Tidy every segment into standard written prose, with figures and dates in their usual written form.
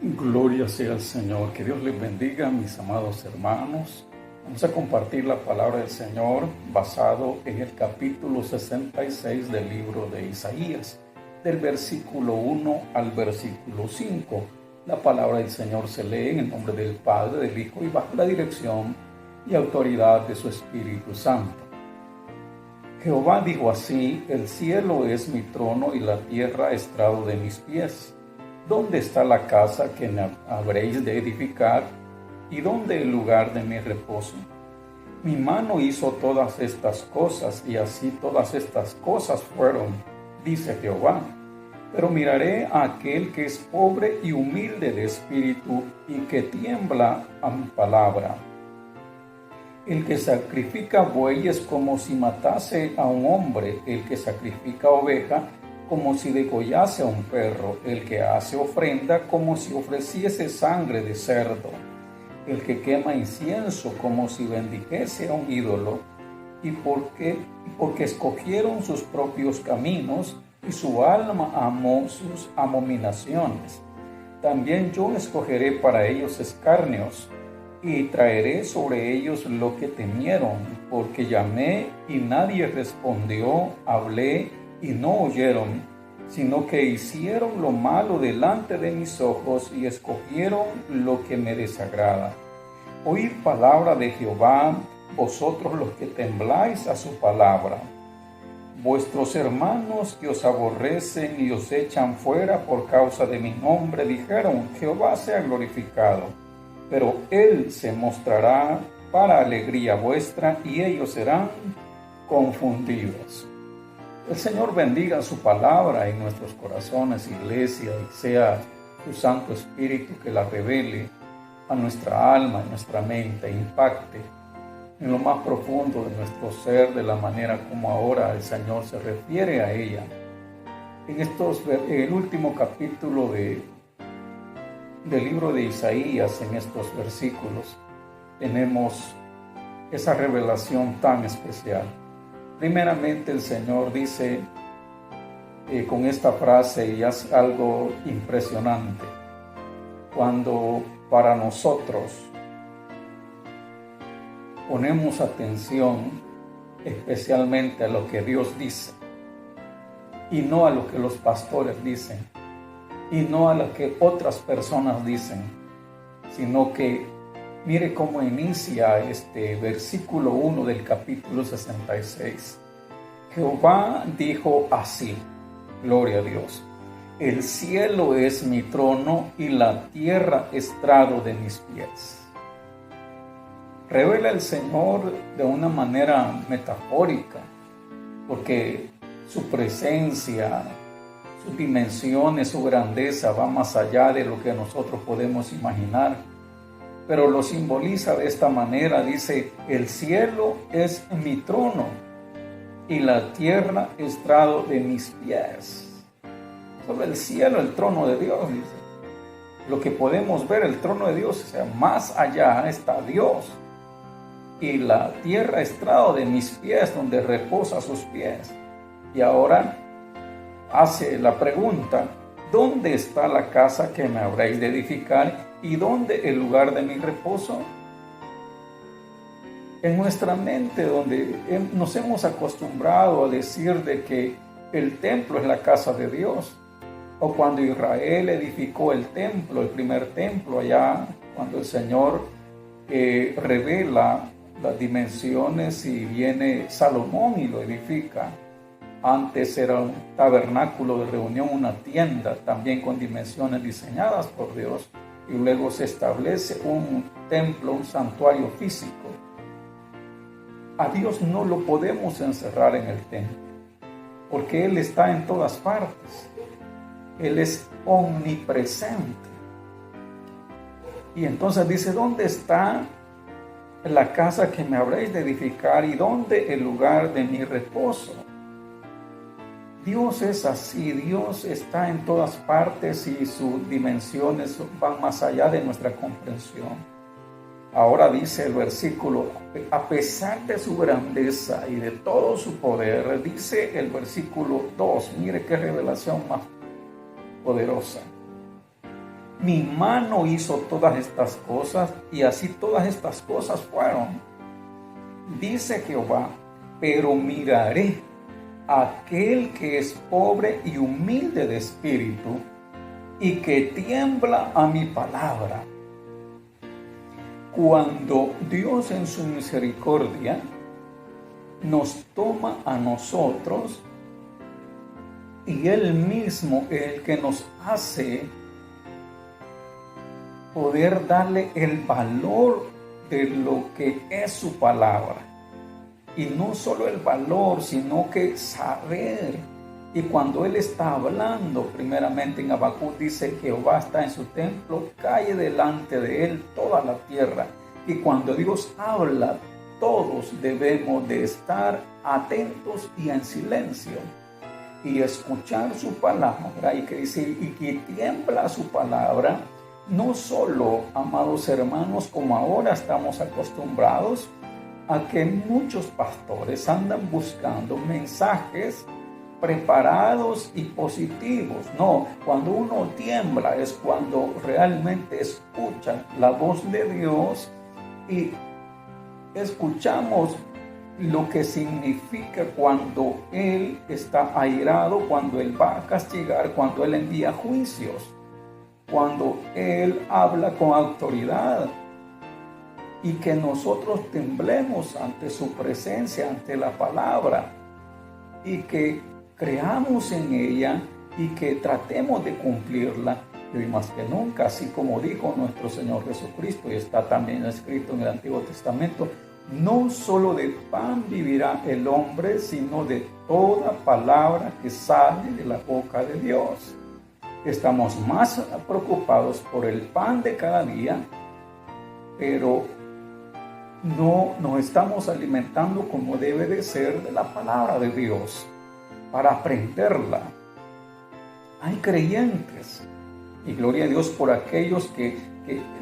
Gloria sea al Señor. Que Dios les bendiga, mis amados hermanos. Vamos a compartir la palabra del Señor basado en el capítulo 66 del libro de Isaías, del versículo 1 al versículo 5. La palabra del Señor se lee en el nombre del Padre, del Hijo y bajo la dirección y autoridad de su Espíritu Santo. Jehová dijo así: el cielo es mi trono y la tierra estrado de mis pies. ¿Dónde está la casa que me habréis de edificar? ¿Y dónde el lugar de mi reposo? Mi mano hizo todas estas cosas, y así todas estas cosas fueron, dice Jehová. Pero miraré a aquel que es pobre y humilde de espíritu, y que tiembla a mi palabra. El que sacrifica bueyes como si matase a un hombre, el que sacrifica oveja como si degollase a un perro, el que hace ofrenda como si ofreciese sangre de cerdo, el que quema incienso como si bendijese a un ídolo, y porque escogieron sus propios caminos, y su alma amó sus abominaciones. También yo escogeré para ellos escarnios, y traeré sobre ellos lo que temieron, porque llamé y nadie respondió, hablé y no oyeron, sino que hicieron lo malo delante de mis ojos y escogieron lo que me desagrada. Oíd palabra de Jehová, vosotros los que tembláis a su palabra. Vuestros hermanos que os aborrecen y os echan fuera por causa de mi nombre, dijeron: Jehová sea glorificado. Pero él se mostrará para alegría vuestra, y ellos serán confundidos. El Señor bendiga su palabra en nuestros corazones, iglesia, y sea su Santo Espíritu que la revele a nuestra alma, a nuestra mente, impacte en lo más profundo de nuestro ser, de la manera como ahora el Señor se refiere a ella. En el último capítulo del libro de Isaías, en estos versículos, tenemos esa revelación tan especial. Primeramente el Señor dice con esta frase, y es algo impresionante, cuando para nosotros ponemos atención especialmente a lo que Dios dice, y no a lo que los pastores dicen, y no a lo que otras personas dicen, sino que mire cómo inicia este versículo 1 del capítulo 66. Jehová dijo así, gloria a Dios: el cielo es mi trono y la tierra estrado de mis pies. Revela el Señor de una manera metafórica, porque su presencia, sus dimensiones, su grandeza va más allá de lo que nosotros podemos imaginar. Pero lo simboliza de esta manera, dice: el cielo es mi trono y la tierra estrado de mis pies. Sobre el cielo, el trono de Dios, dice. Lo que podemos ver, el trono de Dios, o sea, más allá está Dios. Y la tierra estrado de mis pies, donde reposa sus pies. Y ahora hace la pregunta: ¿dónde está la casa que me habréis de edificar? ¿Y dónde el lugar de mi reposo? En nuestra mente, donde nos hemos acostumbrado a decir de que el templo es la casa de Dios, o cuando Israel edificó el templo, el primer templo, allá cuando el Señor revela las dimensiones y viene Salomón y lo edifica. Antes era un tabernáculo de reunión, una tienda también con dimensiones diseñadas por Dios, y luego se establece un templo, un santuario físico. A Dios no lo podemos encerrar en el templo, porque Él está en todas partes. Él es omnipresente. Y entonces dice: ¿dónde está la casa que me habréis de edificar? ¿Y dónde el lugar de mi reposo? Dios es así, Dios está en todas partes y sus dimensiones van más allá de nuestra comprensión. Ahora dice el versículo: a pesar de su grandeza y de todo su poder, dice el versículo 2, mire qué revelación más poderosa. Mi mano hizo todas estas cosas y así todas estas cosas fueron. Dice Jehová, pero miraré a aquel que es pobre y humilde de espíritu y que tiembla a mi palabra. Cuando Dios en su misericordia nos toma a nosotros y Él mismo es el que nos hace poder darle el valor de lo que es su palabra. Y no solo el valor, sino que saber. Y cuando Él está hablando, primeramente en Habacuc dice, Jehová está en su templo, calle delante de Él toda la tierra. Y cuando Dios habla, todos debemos de estar atentos y en silencio. Y escuchar su palabra, y que dice, y que tiembla su palabra. No solo, amados hermanos, como ahora estamos acostumbrados a que muchos pastores andan buscando mensajes preparados y positivos. No, cuando uno tiembla es cuando realmente escucha la voz de Dios y escuchamos lo que significa cuando Él está airado, cuando Él va a castigar, cuando Él envía juicios, cuando Él habla con autoridad, y que nosotros temblemos ante su presencia, ante la palabra, y que creamos en ella y que tratemos de cumplirla. Y hoy más que nunca, así como dijo nuestro Señor Jesucristo, y está también escrito en el Antiguo Testamento, no solo de pan vivirá el hombre, sino de toda palabra que sale de la boca de Dios. Estamos más preocupados por el pan de cada día, pero no nos estamos alimentando como debe de ser de la palabra de Dios para aprenderla. Hay creyentes, y gloria a Dios por aquellos que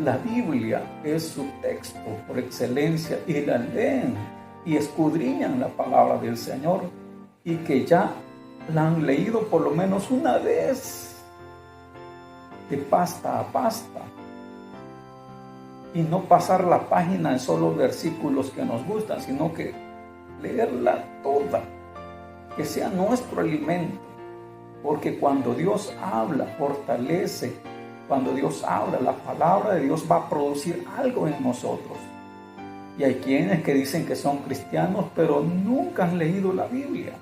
la Biblia es su texto por excelencia y la leen y escudriñan la palabra del Señor y que ya la han leído por lo menos una vez de pasta a pasta. Y no pasar la página en solo versículos que nos gustan, sino que leerla toda, que sea nuestro alimento. Porque cuando Dios habla, fortalece. Cuando Dios habla, la palabra de Dios va a producir algo en nosotros. Y hay quienes que dicen que son cristianos, pero nunca han leído la Biblia.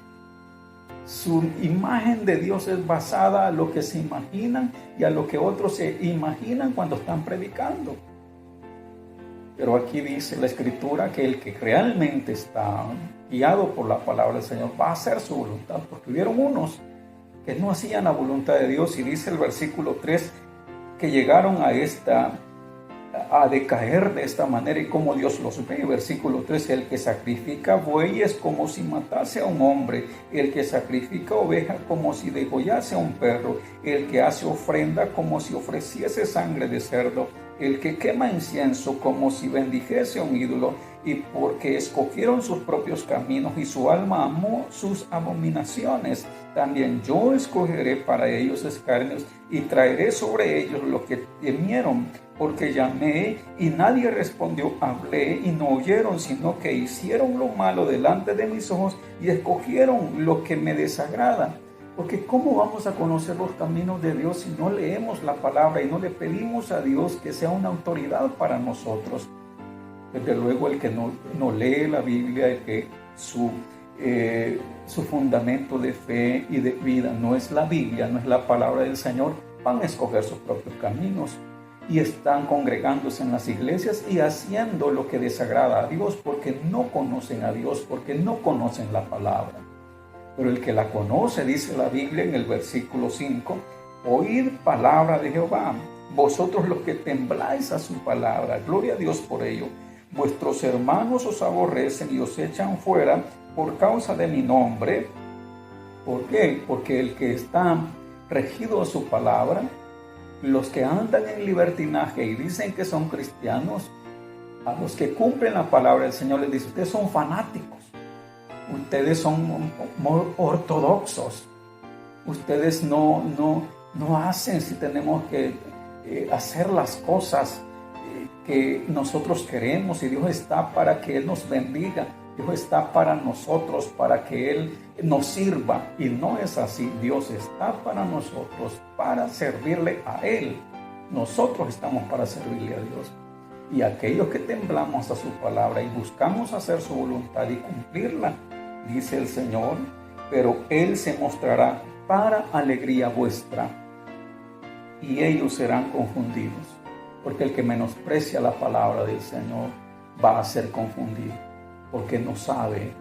Su imagen de Dios es basada a lo que se imaginan y a lo que otros se imaginan cuando están predicando. Pero aquí dice la Escritura que el que realmente está guiado por la palabra del Señor va a hacer su voluntad, porque hubieron unos que no hacían la voluntad de Dios, y dice el versículo 3 que llegaron a decaer de esta manera, y como Dios los ve. Versículo 3, el que sacrifica bueyes como si matase a un hombre, el que sacrifica oveja como si degollase a un perro, el que hace ofrenda como si ofreciese sangre de cerdo, el que quema incienso como si bendijese a un ídolo, y porque escogieron sus propios caminos y su alma amó sus abominaciones, también yo escogeré para ellos escarnios y traeré sobre ellos lo que temieron, porque llamé y nadie respondió, hablé y no oyeron, sino que hicieron lo malo delante de mis ojos y escogieron lo que me desagrada. Porque ¿cómo vamos a conocer los caminos de Dios si no leemos la palabra y no le pedimos a Dios que sea una autoridad para nosotros? Desde luego el que no lee la Biblia, el que su fundamento de fe y de vida no es la Biblia, no es la palabra del Señor, van a escoger sus propios caminos y están congregándose en las iglesias y haciendo lo que desagrada a Dios porque no conocen a Dios, porque no conocen la palabra. Pero el que la conoce, dice la Biblia en el versículo 5, oíd palabra de Jehová, vosotros los que tembláis a su palabra, gloria a Dios por ello. Vuestros hermanos os aborrecen y os echan fuera por causa de mi nombre. ¿Por qué? Porque el que está regido a su palabra, los que andan en libertinaje y dicen que son cristianos, a los que cumplen la palabra del Señor les dice, ustedes son fanáticos. Ustedes son ortodoxos. Ustedes no hacen si tenemos que hacer las cosas que nosotros queremos, y Dios está para que Él nos bendiga. Dios está para nosotros, para que Él nos sirva. Y no es así. Dios está para nosotros, para servirle a Él. Nosotros estamos para servirle a Dios. Y aquellos que temblamos a su palabra y buscamos hacer su voluntad y cumplirla, dice el Señor, pero Él se mostrará para alegría vuestra, y ellos serán confundidos. Porque el que menosprecia la palabra del Señor va a ser confundido, porque no sabe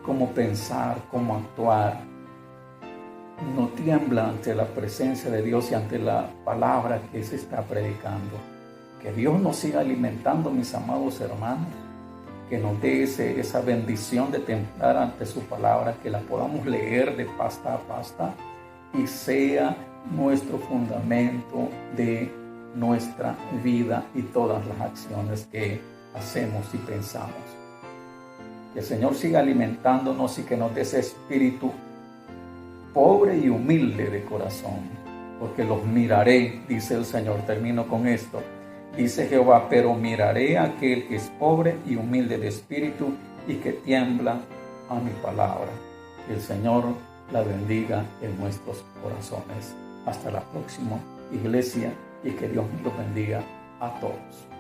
cómo pensar, cómo actuar. No tiembla ante la presencia de Dios y ante la palabra que se está predicando. Que Dios nos siga alimentando, mis amados hermanos, que nos dé esa bendición de temblar ante su palabra, que la podamos leer de pasta a pasta y sea nuestro fundamento de nuestra vida y todas las acciones que hacemos y pensamos. Que el Señor siga alimentándonos y que nos dé ese espíritu pobre y humilde de corazón, porque los miraré, dice el Señor. Termino con esto. Dice Jehová, pero miraré a aquel que es pobre y humilde de espíritu y que tiembla a mi palabra. Que el Señor la bendiga en nuestros corazones. Hasta la próxima, iglesia, y que Dios nos bendiga a todos.